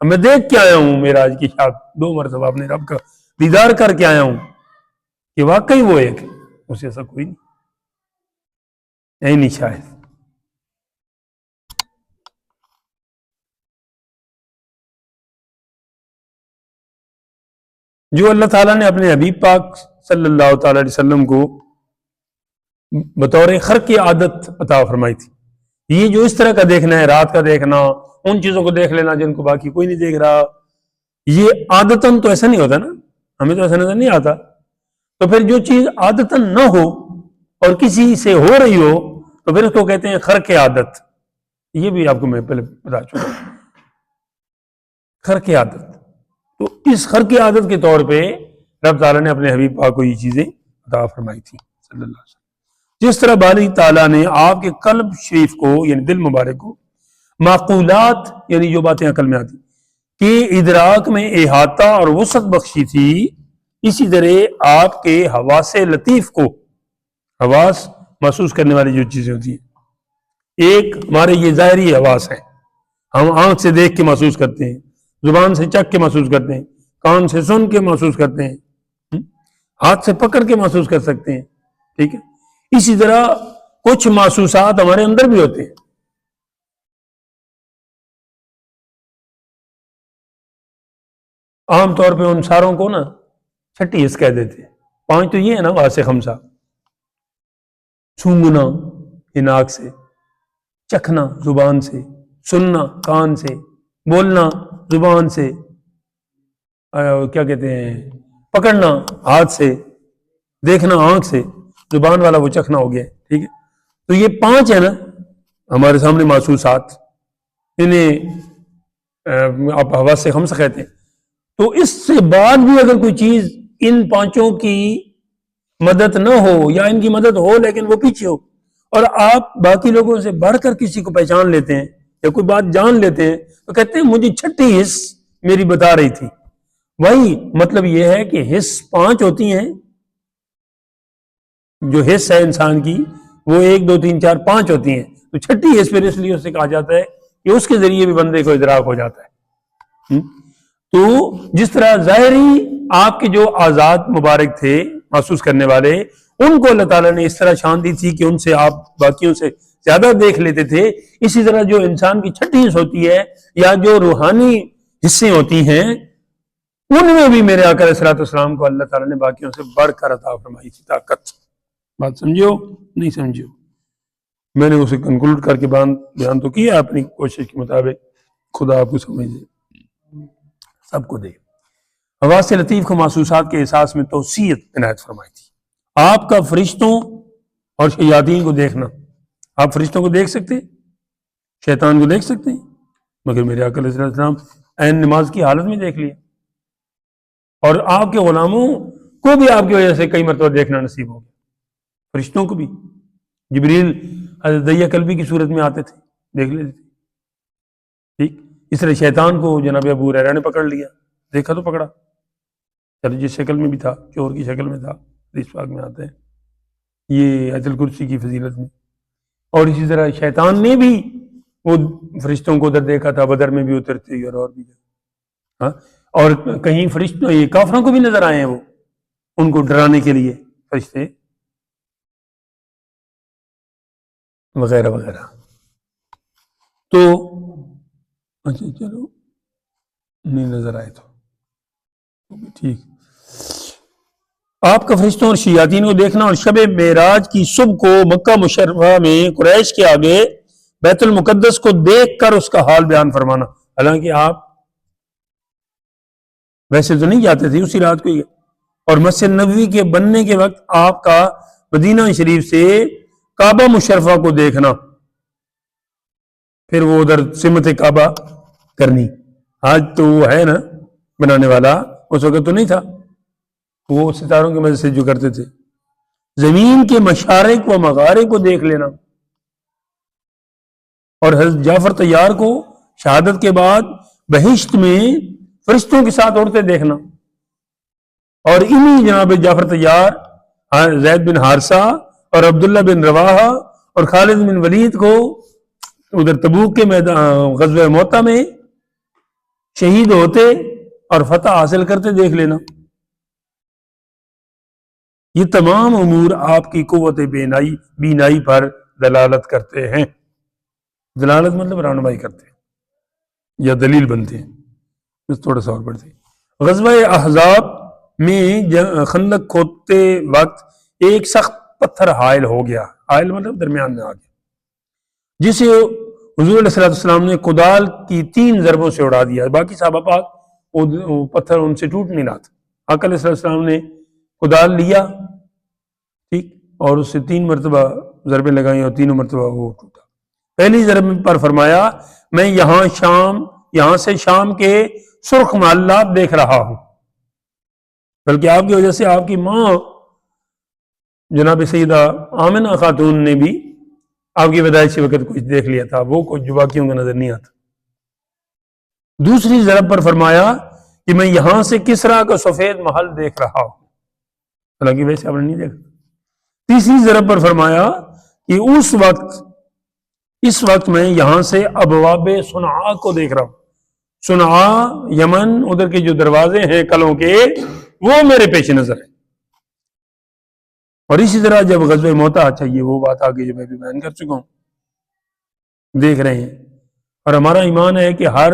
اب میں دیکھ کے آیا ہوں معراج کی شب، 2 مرتبہ اپنے رب کا دیدار کر کے آیا ہوں کہ واقعی وہ ایک ہے، اسے ایسا کوئی نہیں، عینی شاہد۔ جو اللہ تعالیٰ نے اپنے حبیب پاک صلی اللہ تعالی علیہ وسلم کو بطور خرق کی عادت عطا فرمائی تھی، یہ جو اس طرح کا دیکھنا ہے، رات کا دیکھنا، ان چیزوں کو دیکھ لینا جن کو باقی کوئی نہیں دیکھ رہا، یہ عادتاً تو ایسا نہیں ہوتا نا، ہمیں تو ایسا نظر نہیں آتا۔ تو پھر جو چیز عادتاً نہ ہو اور کسی سے ہو رہی ہو تو پھر اس کو کہتے ہیں خرق عادت۔ یہ بھی آپ کو میں پہلے بتا چکا ہوں، خرق عادت۔ تو اس خرق عادت کے طور پہ رب تعالیٰ نے اپنے حبیب پاک کو یہ چیزیں عطا فرمائی تھی صلی اللہ علیہ وسلم۔ جس طرح باری تعالیٰ نے آپ کے قلب شریف کو یعنی دل مبارک کو معقولات یعنی جو باتیں عقل میں آتی کہ ادراک میں احاطہ اور وسعت بخشی تھی، اسی طرح آپ کے حواس لطیف کو، حواس محسوس کرنے والی جو چیزیں ہوتی ہیں، ایک ہمارے یہ ظاہری حواس ہیں، ہم آنکھ سے دیکھ کے محسوس کرتے ہیں، زبان سے چکھ کے محسوس کرتے ہیں، کان سے سن کے محسوس کرتے ہیں، ہاتھ سے پکڑ کے محسوس کر سکتے ہیں، ٹھیک ہے۔ اسی طرح کچھ محسوسات ہمارے اندر بھی ہوتے ہیں۔ عام طور پہ ان ساروں کو نا چھٹی حس کہہ دیتے ہیں۔ 5 تو یہ ہے نا، واسے خمسہ، سونگنا یہ ناک سے، چکھنا زبان سے، سننا کان سے، بولنا زبان سے، کیا کہتے ہیں، پکڑنا ہاتھ سے، دیکھنا آنکھ سے، زبان والا وہ چکھنا ہو گیا، ٹھیک ہے۔ تو یہ 5 ہے نا ہمارے سامنے محسوسات، انہیں آپ حواس سے خمسہ کہتے ہیں۔ تو اس سے بعد بھی اگر کوئی چیز ان 5 کی مدد نہ ہو یا ان کی مدد ہو لیکن وہ پیچھے ہو، اور آپ باقی لوگوں سے بڑھ کر کسی کو پہچان لیتے ہیں یا کوئی بات جان لیتے ہیں، تو کہتے ہیں مجھے چھٹی حس میری بتا رہی تھی۔ وہی مطلب یہ ہے کہ حس 5 ہوتی ہیں، جو حس ہے انسان کی وہ 1 2 3 4 5 ہوتی ہیں، تو چھٹی حس پھر اس لیے اسے کہا جاتا ہے کہ اس کے ذریعے بھی بندے کو ادراک ہو جاتا ہے۔ تو جس طرح ظاہری آپ کے جو آزاد مبارک تھے محسوس کرنے والے، ان کو اللہ تعالیٰ نے اس طرح شان دی تھی کہ ان سے آپ باقیوں سے زیادہ دیکھ لیتے تھے۔ اسی طرح جو انسان کی چھٹی حس ہوتی ہے یا جو روحانی حصے ہوتی ہیں، ان میں بھی میرے آقا علیہ الصلوۃ والسلام کو اللہ تعالیٰ نے باقیوں سے بڑھ کر عطا فرمائی تھی طاقت۔ بات سمجھو نہیں سمجھو؟ میں نے اسے کنکلوڈ کر کے بیان تو کیا اپنی کوشش کے مطابق، خدا آپ کو سمجھ دے، سب کو دے۔ حواس لطیف کو محسوسات کے احساس میں توسیع عنایت فرمائی تھی۔ آپ کا فرشتوں اور شیاطین کو دیکھنا، آپ فرشتوں کو دیکھ سکتے ہیں، شیطان کو دیکھ سکتے ہیں، مگر میرے آقا علیہ السلام عین نماز کی حالت میں دیکھ لیا، اور آپ کے غلاموں کو بھی آپ کی وجہ سے کئی مرتبہ دیکھنا نصیب ہو گیا، فرشتوں کو بھی۔ جبریل حضرت دحیہ کلبی کی صورت میں آتے تھے، دیکھ لیتے تھے، ٹھیک۔ اس طرح شیطان کو جناب ابو ہریرہ نے پکڑ لیا، دیکھا تو پکڑا، چلو جس شکل میں بھی تھا، چور کی شکل میں تھا، حدیث پاک میں آتے ہیں یہ آیت الکرسی کی فضیلت میں۔ اور اسی طرح شیطان نے بھی وہ فرشتوں کو ادھر دیکھا تھا، بدر میں بھی اترتے اور بھی، ہاں، اور کہیں فرشتوں یہ کافروں کو بھی نظر آئے ہیں، وہ ان کو ڈرانے کے لیے فرشتے وغیرہ وغیرہ۔ تو اچھا چلو نہیں نظر آئے تو ٹھیک۔ آپ کا فرشتوں اور شیاطین کو دیکھنا، اور شب معراج کی صبح کو مکہ مشرفہ میں قریش کے آگے بیت المقدس کو دیکھ کر اس کا حال بیان فرمانا، حالانکہ آپ ویسے تو نہیں جاتے تھے اسی رات کو ہی، اور مسجد نبوی کے بننے کے وقت آپ کا مدینہ شریف سے کعبہ مشرفہ کو دیکھنا، پھر وہ ادھر سمت کعبہ کرنی۔ آج تو وہ ہے نا بنانے والا، اس وقت تو نہیں تھا، وہ ستاروں کی مدد سے جو کرتے تھے۔ زمین کے مشارق و مغارب کو دیکھ لینا، اور حضرت جعفر طیار کو شہادت کے بعد بہشت میں فرشتوں کے ساتھ اڑتے دیکھنا، اور انہی جناب جعفر طیار، زید بن حارثہ اور عبداللہ بن رواحہ اور خالد بن ولید کو ادھر تبوک کے میدان غزوہ موطا میں شہید ہوتے اور فتح حاصل کرتے دیکھ لینا۔ یہ تمام امور آپ کی قوت بینائی پر دلالت کرتے ہیں۔ دلالت مطلب رہنمائی کرتے ہیں یا دلیل بنتے ہیں۔ تھوڑا سا اور پڑھتے ہیں۔ غزوہ احزاب میں خندق کھودتے وقت ایک سخت پتھر حائل ہو گیا، حائل مطلب درمیان میں آ گیا، جسے حضور علیہ السلام نے کدال کی 3 ضربوں سے اڑا دیا۔ باقی صحابہ پاک وہ پتھر ان سے ٹوٹ نہیں رہا تھا۔ آقا علیہ السلام نے کدال لیا، ٹھیک، اور اس سے 3 مرتبہ ضربیں لگائیں اور 3 مرتبہ وہ ٹوٹا۔ پہلی ضرب پر فرمایا میں یہاں سے شام کے سرخ محلات دیکھ رہا ہوں، بلکہ آپ کی وجہ سے آپ کی ماں جناب سیدہ آمنہ خاتون نے بھی آپ کی پیدائشی وقت کچھ دیکھ لیا تھا، وہ کچھ جو باقیوں کا نظر نہیں آتا۔ دوسری ضرب پر فرمایا کہ میں یہاں سے کسرا کا سفید محل دیکھ رہا ہوں، حالانکہ ویسے آپ نے نہیں دیکھا۔ تیسری ضرب پر فرمایا کہ اس وقت میں یہاں سے ابواب صنعاء کو دیکھ رہا ہوں۔ صنعاء یمن، ادھر کے جو دروازے ہیں قلعوں کے، وہ میرے پیش نظر ہے۔ اور اسی طرح جب غزوہ موطا، اچھا یہ وہ بات آگے جو میں بھی بیان کر چکا ہوں، دیکھ رہے ہیں۔ اور ہمارا ایمان ہے کہ ہر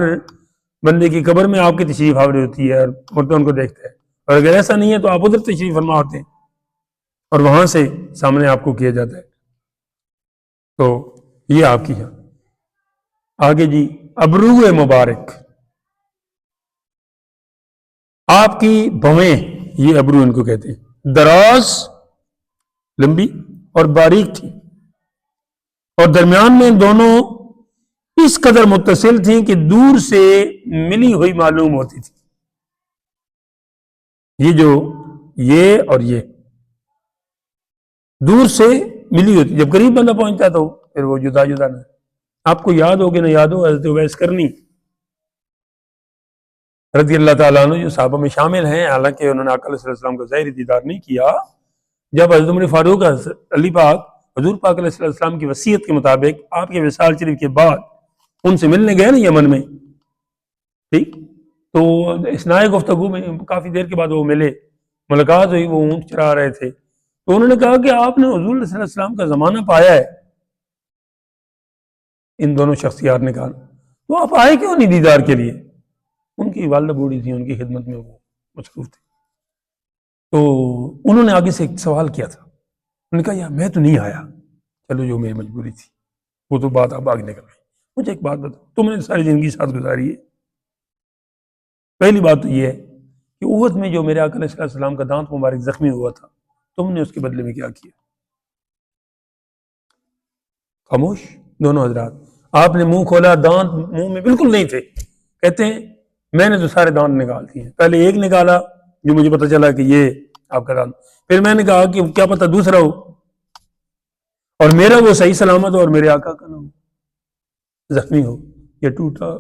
بندے کی قبر میں آپ کی تشریف آوری ہوتی ہے اور مردوں کو دیکھتے ہیں، اور اگر ایسا نہیں ہے تو آپ ادھر تشریف فرما ہوتے ہیں اور وہاں سے سامنے آپ کو کیا جاتا ہے۔ تو یہ آپ کی ہے۔ آگے جی، ابرو مبارک، آپ کی بھویں، یہ ابرو ان کو کہتے ہیں، دراز، لمبی اور باریک تھی، اور درمیان میں دونوں اس قدر متصل تھیں کہ دور سے ملی ہوئی معلوم ہوتی تھی۔ یہ اور یہ دور سے ملی ہوتی، جب قریب بندہ پہنچتا تو پھر وہ جدا جدا نہ۔ آپ کو یاد ہو کہ نہ یاد ہو، حضرت اویس کرنی رضی اللہ تعالیٰ عنہ جو صحابہ میں شامل ہیں، حالانکہ انہوں نے آقا علیہ السلام کا ظاہری دیدار نہیں کیا، جب حضرت عمر فاروق علی پاک حضور پاک علیہ السلام کی وصیت کے مطابق آپ کے وصال شریف کے بعد ان سے ملنے گئے نا یمن میں، ٹھیک، تو اثناء گفتگو میں کافی دیر کے بعد وہ ملے، ملاقات ہوئی، وہ اونٹ چرا رہے تھے، تو انہوں نے کہا کہ آپ نے حضور صلی اللہ علیہ وسلم کا زمانہ پایا ہے۔ ان دونوں شخصیات نے کہا تو آپ آئے کیوں نہیں دیدار کے لیے؟ ان کی والدہ بوڑھی تھی، ان کی خدمت میں وہ مصروف تھے۔ تو انہوں نے آگے سے ایک سوال کیا تھا، انہوں نے کہا یار میں تو نہیں آیا، چلو جو میری مجبوری تھی وہ تو بات اب آگے نکل گئی، مجھے ایک بات بتاؤ، تم نے ساری زندگی ساتھ گزاری ہے، پہلی بات تو یہ ہے کہ احد میں جو میرے آقا علیہ السلام کا دانت مبارک زخمی ہوا تھا، تم نے اس کے بدلے میں کیا کیا؟ خاموش دونوں حضرات۔ آپ نے منہ کھولا، دانت منہ میں بالکل نہیں تھے، کہتے ہیں میں نے تو سارے دانت نکال دیے، پہلے ایک نکالا جو مجھے پتا چلا کہ یہ آپ کا دانت، پھر میں نے کہا کہ کیا پتا دوسرا ہو اور میرا وہ صحیح سلامت ہو اور میرے آقا کا نہ ہو، زخمی ہو یا ٹوٹا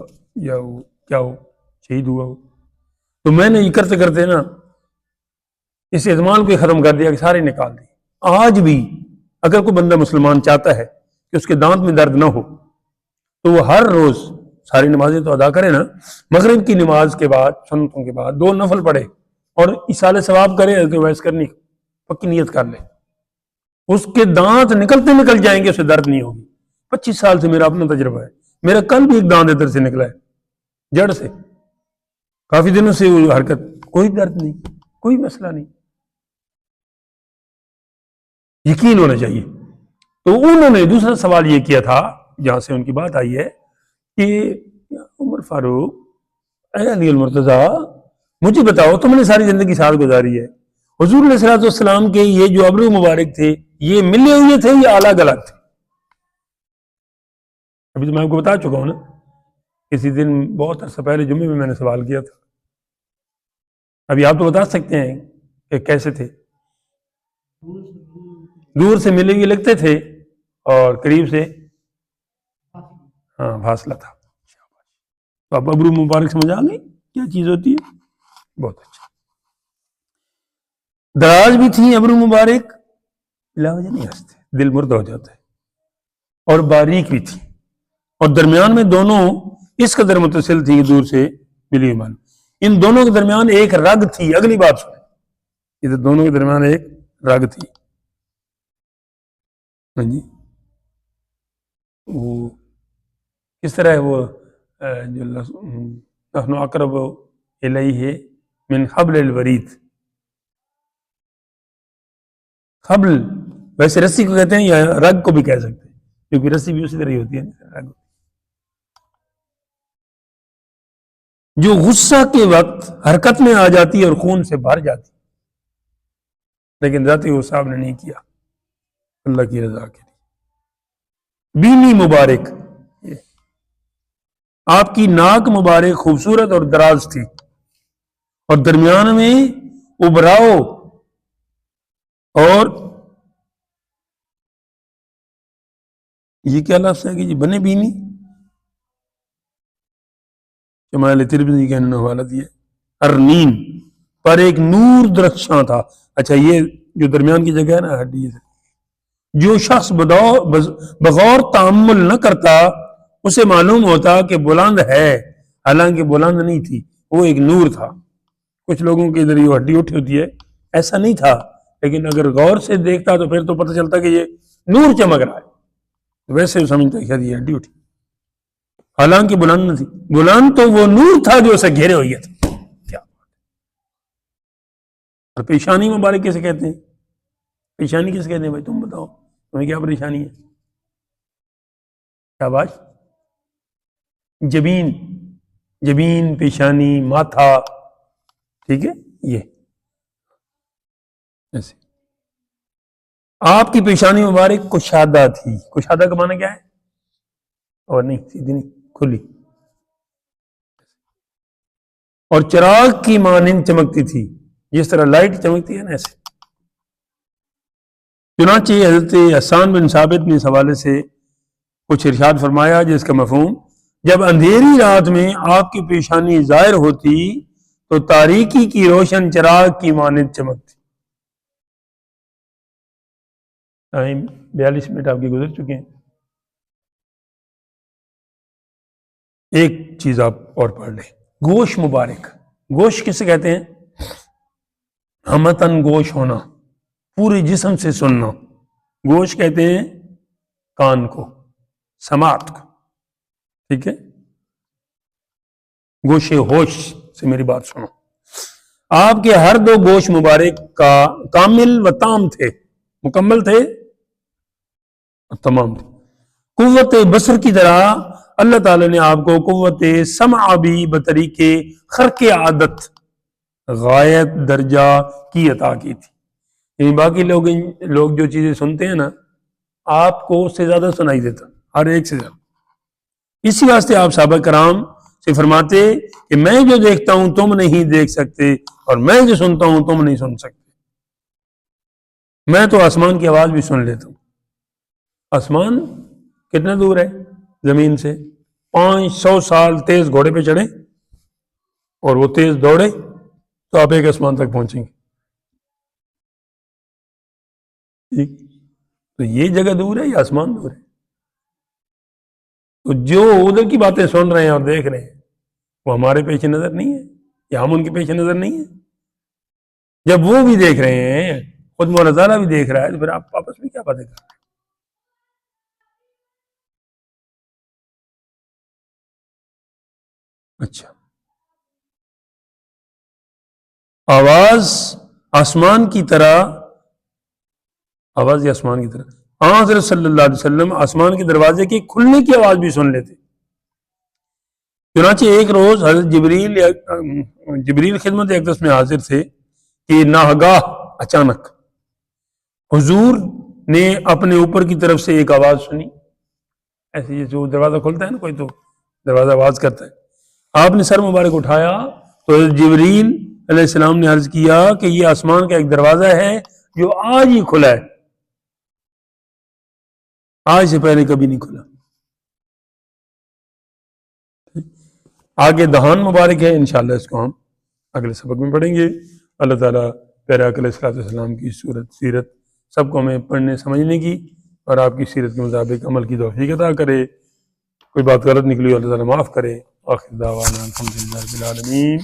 یا وہ کیا ہو، شہید ہوا ہو۔ تو میں نے یہ کرتے کرتے نا اس اعتماد کو ختم کر دیا کہ سارے نکال دی۔ آج بھی اگر کوئی بندہ مسلمان چاہتا ہے کہ اس کے دانت میں درد نہ ہو تو وہ ہر روز ساری نمازیں تو ادا کرے نا، مغرب کی نماز کے بعد سنتوں کے بعد 2 نفل پڑھے اور ایصال ثواب کرے، ویس کرنی پکی نیت کر لے، اس کے دانت نکلتے نکل جائیں گے، اسے درد نہیں ہوگی۔ 25 سال سے میرا اپنا تجربہ ہے، میرا کل بھی ایک دانت ادھر سے نکلا ہے جڑ سے، کافی دنوں سے وہ حرکت، کوئی درد نہیں، کوئی مسئلہ نہیں، یقین ہونا چاہیے۔ تو انہوں نے دوسرا سوال یہ کیا تھا، جہاں سے ان کی بات آئی ہے کہ عمر فاروق، اے علی المرتضیٰ، مجھے بتاؤ تم نے ساری زندگی ساتھ گزاری ہے، حضور علیہ السلام کے یہ جو ابرو مبارک تھے یہ ملے ہوئے تھے یا الگ الگ تھے؟ ابھی تو میں آپ کو بتا چکا ہوں نا، کسی دن بہت عرصہ پہلے جمعے میں نے سوال کیا تھا، ابھی آپ تو بتا سکتے ہیں کہ کیسے تھے؟ دور سے ملے ہوئے لگتے تھے اور قریب سے ہاں فاصلہ تھا۔ تو آپ ابرو مبارک سمجھ آ گئی کیا چیز ہوتی ہے؟ بہت اچھا. دراز بھی تھی ابرو مبارک، لا وجہ نہیں ہنستے، دل مردہ ہو جاتا ہے، اور باریک بھی تھی، اور درمیان میں دونوں اس قدر متصل تھی دور سے ملی ہوئی معلوم. ان دونوں کے درمیان ایک رگ تھی. اگلی بات سنیں، ادھر دونوں کے درمیان ایک رگ تھی. ہاں جی، وہ کس طرح ہے وہ جو نحن اقرب الیہ من حبل الورید. حبل ویسے رسی کو کہتے ہیں یا رگ کو بھی کہہ سکتے ہیں، کیونکہ رسی بھی اسی طرح ہی ہوتی ہے رگ. جو غصہ کے وقت حرکت میں آ جاتی اور خون سے بھر جاتی، لیکن ذاتی غصہ آپ نے نہیں کیا اللہ کی رضا کے لیے. بینی مبارک، آپ کی ناک مبارک خوبصورت اور دراز تھی، اور درمیان میں ابراؤ اور یہ کیا لفظ ہے کہ جی بنے بینی، شمائل ترمذی کا انہوں نے حوالہ دیا ارنین پر ایک نور درخشاں تھا. اچھا یہ جو درمیان کی جگہ ہے نا ہڈی سے، جو شخص بغور تعمل نہ کرتا اسے معلوم ہوتا کہ بلند ہے، حالانکہ بلند نہیں تھی، وہ ایک نور تھا. کچھ لوگوں کے ادھر یہ ہڈی اٹھی ہوتی ہے، ایسا نہیں تھا، لیکن اگر غور سے دیکھتا تو پھر تو پتہ چلتا کہ یہ نور چمک رہا ہے، ویسے سمجھتا کہ یہ ہڈی اٹھی، حالانکہ بلند نہ تھی. بلند تو وہ نور تھا جو اسے گھیرے ہوئی تھا. کیا اور پیشانی مبارک کیسے کہتے ہیں؟ پیشانی کیسے کہتے ہیں بھائی تم بتاؤ، تمہیں کیا پریشانی ہے؟ کیا بات؟ جبین، جبین، پیشانی، ماتھا، ٹھیک ہے. یہ ایسے آپ کی پیشانی مبارک کشادہ تھی. کشادہ کا معنی کیا ہے؟ اور نہیں سیدھی نہیں، کھلی، اور چراغ کی مانند چمکتی تھی، جس طرح لائٹ چمکتی ہے نا ایسے. چنانچہ حضرت حسان بن ثابت نے اس حوالے سے کچھ ارشاد فرمایا جس کا مفہوم، جب اندھیری رات میں آپ کی پیشانی ظاہر ہوتی تو تاریکی کی روشن چراغ کی مانند چمکتی. ٹائم 42 منٹ آپ کے گزر چکے ہیں. ایک چیز آپ اور پڑھ لیں، گوش مبارک. گوش کسے کہتے ہیں؟ ہمتن گوش ہونا، پورے جسم سے سننا. گوش کہتے ہیں کان کو، سماعت کو، ٹھیک ہے. گوش ہوش سے میری بات سنو. آپ کے ہر دو گوش مبارک کا کامل و تام تھے، مکمل تھے اور تمام تھے. قوت بصر کی طرح اللہ تعالی نے آپ کو قوت سمع بھی بطریق خرق عادت غایت درجہ کی عطا کی تھی. یعنی باقی لوگ جو چیزیں سنتے ہیں نا، آپ کو اس سے زیادہ سنائی دیتا، ہر ایک سے زیادہ. اسی واسطے آپ صحابہ کرام سے فرماتے کہ میں جو دیکھتا ہوں تم نہیں دیکھ سکتے، اور میں جو سنتا ہوں تم نہیں سن سکتے. میں تو آسمان کی آواز بھی سن لیتا ہوں. آسمان کتنا دور ہے زمین سے؟ 500 سال تیز گھوڑے پہ چڑھے اور وہ تیز دوڑے تو آپ ایک آسمان تک پہنچیں گے. ٹھیک، تو یہ جگہ دور ہے یا آسمان دور ہے؟ تو جو ادھر کی باتیں سن رہے ہیں اور دیکھ رہے ہیں وہ ہمارے پیش نظر نہیں ہے یا ہم ان کے پیش نظر نہیں ہے؟ جب وہ بھی دیکھ رہے ہیں، خود مولا تعالیٰ بھی دیکھ رہا ہے، تو پھر آپ آپس میں کیا باتیں کر رہے ہیں؟ اچھا، آواز آسمان کی طرح، آواز ہی آسمان کی طرح. حضرت صلی اللہ علیہ وسلم آسمان کے دروازے کے کھلنے کی آواز بھی سن لیتے. چنانچہ ایک روز حضرت جبریل خدمت اقدس میں حاضر تھے کہ ناگاہ اچانک حضور نے اپنے اوپر کی طرف سے ایک آواز سنی. ایسے جو دروازہ کھلتا ہے نا کوئی تو دروازہ آواز کرتا ہے. آپ نے سر مبارک اٹھایا تو حضرت جبریل علیہ السلام نے عرض کیا کہ یہ آسمان کا ایک دروازہ ہے جو آج ہی کھلا ہے، آج سے پہلے کبھی نہیں کھلا. آگے دہان مبارک ہے، انشاءاللہ اس کو ہم اگلے سبق میں پڑھیں گے۔ اللہ تعالیٰ پیارے آقا علیہ الصلوۃ والسلام کی سیرت سب کو ہمیں پڑھنے سمجھنے کی اور آپ کی سیرت کے مطابق عمل کی توفیق عطا کرے۔ کوئی بات غلط نکلی اللہ تعالیٰ معاف کرے۔ آخر دعوانا الحمدللہ رب العالمین۔